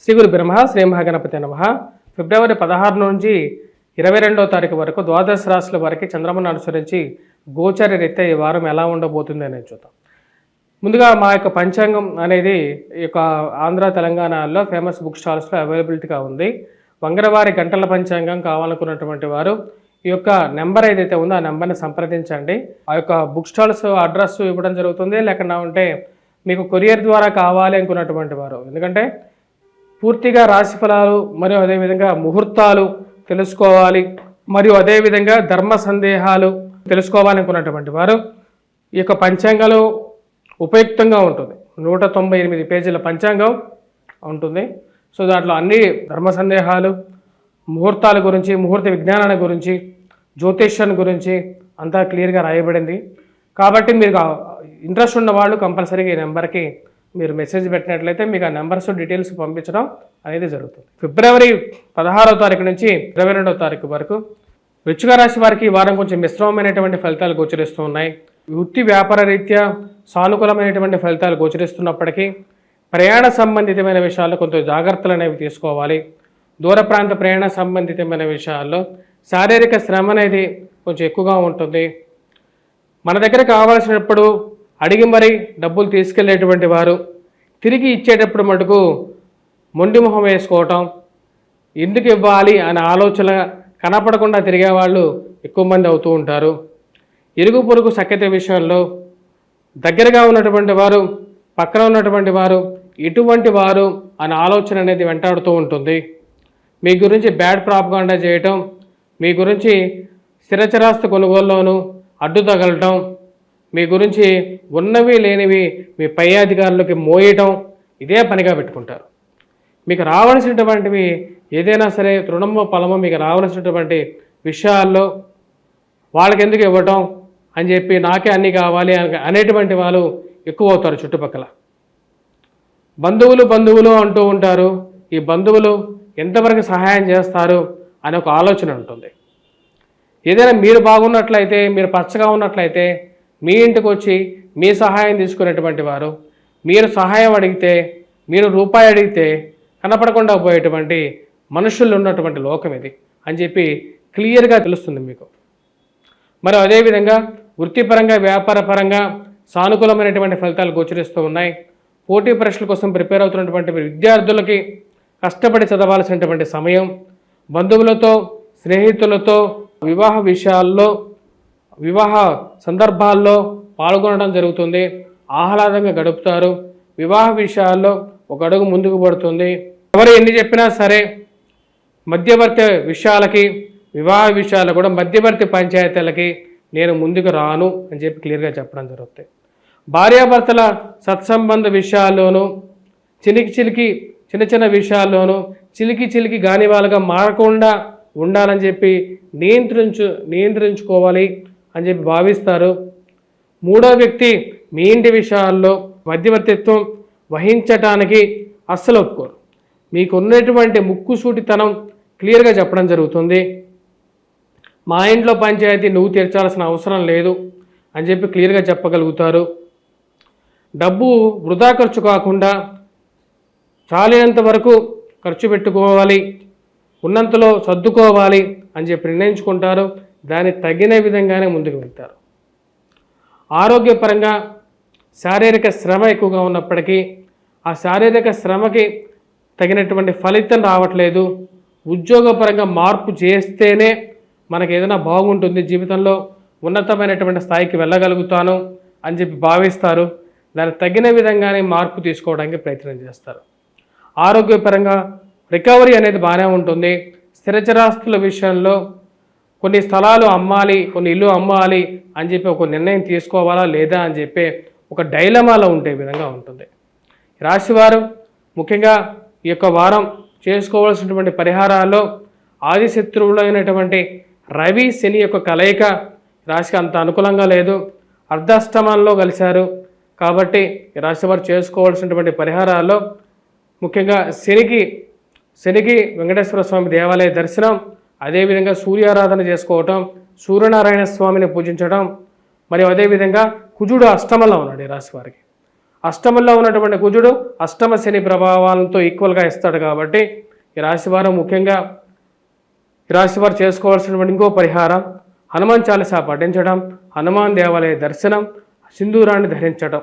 శ్రీ గురు బ్రహ్మ శ్రీ మహాగణపతి నమః. ఫిబ్రవరి 16 నుంచి 22వ తారీఖు వరకు ద్వాదశ రాశుల వారికి చంద్రమను అనుసరించి గోచర రీత్యా ఈ వారం ఎలా ఉండబోతుంది అనేది చూద్దాం. ముందుగా మా యొక్క పంచాంగం అనేది ఈ యొక్క ఆంధ్ర తెలంగాణలో ఫేమస్ బుక్ స్టాల్స్లో అవైలబిలిటీగా ఉంది. వంగరవారి గంటల పంచాంగం కావాలనుకున్నటువంటి వారు ఈ యొక్క నెంబర్ ఏదైతే ఉందో ఆ నెంబర్ని సంప్రదించండి. ఆ యొక్క బుక్ స్టాల్స్ అడ్రస్ ఇవ్వడం జరుగుతుంది. లేకుండా ఉంటే మీకు కొరియర్ ద్వారా కావాలి అనుకున్నటువంటి వారు, ఎందుకంటే పూర్తిగా రాశి ఫలాలు మరియు అదేవిధంగా ముహూర్తాలు తెలుసుకోవాలి, మరియు అదేవిధంగా ధర్మ సందేహాలు తెలుసుకోవాలనుకున్నటువంటి వారు ఈ యొక్క పంచాంగాలు ఉపయుక్తంగా ఉంటుంది. 198 పేజీల పంచాంగం ఉంటుంది. సో దాంట్లో అన్ని ధర్మ సందేహాలు, ముహూర్తాల గురించి, ముహూర్త విజ్ఞానాల గురించి, జ్యోతిష్యాన్ని గురించి అంతా క్లియర్గా రాయబడింది. కాబట్టి మీరు ఇంట్రెస్ట్ ఉన్న వాళ్ళు కంపల్సరీగా ఈ నెంబర్కి మీరు మెసేజ్ పెట్టినట్లయితే మీకు ఆ నెంబర్స్ డీటెయిల్స్ పంపించడం అనేది జరుగుతుంది. ఫిబ్రవరి 16వ తారీఖు నుంచి 22వ తారీఖు వరకు వృశ్చిక రాశి వారికి ఈ వారం కొంచెం మిశ్రమమైనటువంటి ఫలితాలు గోచరిస్తూ ఉన్నాయి. వృత్తి వ్యాపార రీత్యా సానుకూలమైనటువంటి ఫలితాలు గోచరిస్తున్నప్పటికీ ప్రయాణ సంబంధితమైన విషయాల్లో కొంత జాగ్రత్తలు అనేవి తీసుకోవాలి. దూర ప్రాంత ప్రయాణ సంబంధితమైన విషయాల్లో శారీరక శ్రమ అనేది కొంచెం ఎక్కువగా ఉంటుంది. మన దగ్గర కావాల్సినప్పుడు అడిగి మరీ డబ్బులు తీసుకెళ్లేటువంటి వారు తిరిగి ఇచ్చేటప్పుడు మటుకు మొండి మొహం వేసుకోవటం, ఎందుకు ఇవ్వాలి అనే ఆలోచన కనపడకుండా తిరిగే వాళ్ళు ఎక్కువ మంది అవుతూ ఉంటారు. ఇరుగు పొరుగు సఖ్యత విషయంలో దగ్గరగా ఉన్నటువంటి వారు, పక్కన ఉన్నటువంటి వారు ఎటువంటి వారు అనే ఆలోచన అనేది వెంటాడుతూ ఉంటుంది. మీ గురించి బ్యాడ్ ప్రాపగాండా చేయటం, మీ గురించి స్థిరచరాస్తి కొనుగోలులోనూ అడ్డు తగలటం, మీ గురించి ఉన్నవి లేనివి మీ పై అధికారులకి మోయటం, ఇదే పనిగా పెట్టుకుంటారు. మీకు రావాల్సినటువంటివి ఏదైనా సరే తృణమో ఫలమో మీకు రావాల్సినటువంటి విషయాల్లో వాళ్ళకి ఎందుకు ఇవ్వటం అని చెప్పి నాకే అన్నీ కావాలి అనేటువంటి వాళ్ళు ఎక్కువ అవుతారు. చుట్టుపక్కల బంధువులు అంటూ ఉంటారు. ఈ బంధువులు ఎంతవరకు సహాయం చేస్తారు అనే ఒక ఆలోచన ఉంటుంది. ఏదైనా మీరు బాగున్నట్లయితే, మీరు పచ్చగా ఉన్నట్లయితే మీ ఇంటికి వచ్చి మీ సహాయం తీసుకునేటువంటి వారు, మీరు సహాయం అడిగితే, మీరు రూపాయి అడిగితే కనపడకుండా పోయేటువంటి మనుషులు ఉన్నటువంటి లోకం ఇది అని చెప్పి క్లియర్గా తెలుస్తుంది మీకు. మరి అదేవిధంగా వృత్తిపరంగా, వ్యాపారపరంగా సానుకూలమైనటువంటి ఫలితాలు గోచరిస్తూ ఉన్నాయి. పోటీ పరీక్షల కోసం ప్రిపేర్ అవుతున్నటువంటి విద్యార్థులకి కష్టపడి చదవాల్సినటువంటి సమయం. బంధువులతో, స్నేహితులతో వివాహ విషయాల్లో, వివాహ సందర్భాల్లో పాల్గొనడం జరుగుతుంది. ఆహ్లాదంగా గడుపుతారు. వివాహ విషయాల్లో ఒక అడుగు ముందుకు పడుతుంది. ఎవరు ఎన్ని చెప్పినా సరే మధ్యవర్తి విషయాలకి, వివాహ విషయాలు కూడా మధ్యవర్తి పంచాయతీలకి నేను ముందుకు రాను అని చెప్పి క్లియర్గా చెప్పడం జరుగుతుంది. భార్యాభర్తల సత్సంబంధ విషయాల్లోనూ, చిన్న చిన్న విషయాల్లోనూ చిలికి గానివాలుగా మారకుండా ఉండాలని చెప్పి నియంత్రించుకోవాలి అని చెప్పి భావిస్తారు. మూడో వ్యక్తి మీ ఇంటి విషయాల్లో మధ్యవర్తిత్వం వహించటానికి అస్సలు ఒప్పుకోరు. మీకు ఉన్నటువంటి ముక్కుసూటితనం క్లియర్గా చెప్పడం జరుగుతుంది. మా ఇంట్లో పంచాయతీ నువ్వు తీర్చాల్సిన అవసరం లేదు అని చెప్పి క్లియర్గా చెప్పగలుగుతారు. డబ్బు వృధా ఖర్చు కాకుండా చాలినంత వరకు ఖర్చు పెట్టుకోవాలి, ఉన్నంతలో సర్దుకోవాలి అని చెప్పి నిర్ణయించుకుంటారు. దానికి తగిన విధంగానే ముందుకు వెళ్తారు. ఆరోగ్యపరంగా శారీరక శ్రమ ఎక్కువగా ఉన్నప్పటికీ ఆ శారీరక శ్రమకి తగినటువంటి ఫలితం రావట్లేదు. ఉద్యోగపరంగా మార్పు చేస్తేనే మనకు ఏదైనా బాగుంటుంది, జీవితంలో ఉన్నతమైనటువంటి స్థాయికి వెళ్ళగలుగుతాను అని చెప్పి భావిస్తారు. దానికి తగిన విధంగానే మార్పు తీసుకోవడానికి ప్రయత్నం చేస్తారు. ఆరోగ్యపరంగా రికవరీ అనేది బాగానే ఉంటుంది. స్థిరచరాస్తుల విషయంలో కొన్ని స్థలాలు అమ్మాలి, కొన్ని ఇల్లు అమ్మాలి అని చెప్పి ఒక నిర్ణయం తీసుకోవాలా లేదా అని చెప్పి ఒక డైలమాలో ఉండే విధంగా ఉంటుంది. రాశివారు ముఖ్యంగా ఈ యొక్క వారం చేసుకోవాల్సినటువంటి పరిహారాల్లో ఆదిశత్రువులైనటువంటి రవి, శని యొక్క కలయిక రాశికి అంత అనుకూలంగా లేదు. అర్ధాష్టమంలో కలిశారు. కాబట్టి ఈ రాశివారు చేసుకోవాల్సినటువంటి పరిహారాల్లో ముఖ్యంగా శనికి వెంకటేశ్వర స్వామి దేవాలయ దర్శనం, అదేవిధంగా సూర్యారాధన చేసుకోవటం, సూర్యనారాయణ స్వామిని పూజించడం, మరియు అదేవిధంగా కుజుడు అష్టమంలో ఉన్నాడు ఈ రాశి వారికి. అష్టమంలో ఉన్నటువంటి కుజుడు అష్టమ శని ప్రభావాలతో ఈక్వల్గా ఇస్తాడు కాబట్టి ఈ రాశివారు ముఖ్యంగా ఈ రాశివారు చేసుకోవాల్సినటువంటి ఇంకో పరిహారం హనుమాన్ చాలీసా పఠించడం, హనుమాన్ దేవాలయ దర్శనం, సింధూరాన్ని ధరించడం.